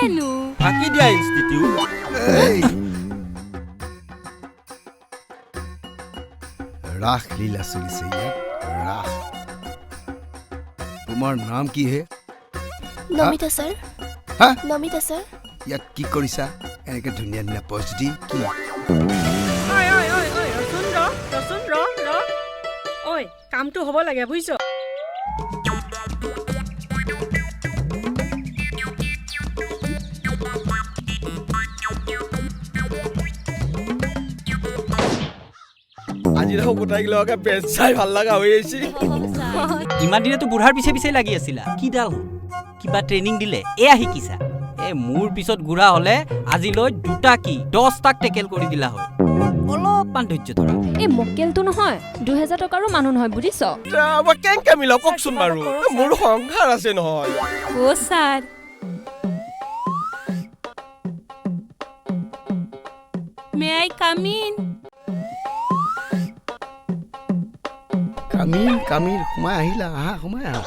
কেনো ফাঁকি দিয়া ইনষ্টিটিউট राख लीला चलिছে ইয়াত राख তোমাৰ নাম কি হে নমিতা স্যাৰ হা নমিতা স্যাৰ ইয়াত কি কৰিছা এনেকে ধুনীয়া ধুনীয়া পোষ্ট দি কি ঐ ৰচোন ৰ ঐ কামটো হ'ব লাগে বুজিছ আজি দেখো গোটাইগিলাকে বেচ চাই ভাল লগা হৈ আহিছে ইমান দিনেতো বুঢ়াৰ পিছে পিছে লাগি আছিলা কিডাল কিবা ট্ৰেইনিং দিলে এয়া শিকিছা মোৰ পিছত গুঢ়া হলে আজিলৈ 2টা কি 10টাক টেকেল কৰি দিলা হয় অলপমান ধৈৰ্য ধৰা মক্কেলটো নহয় 2000 টকাৰো মানুহ নহয় বুজিছ মই কেনেকে মিলাও কওকচোন বাৰু মোৰ সংসাৰ আছে নহয় ও sir may I come in Kamil সোমাই আহিলা আহা সোমাই আহা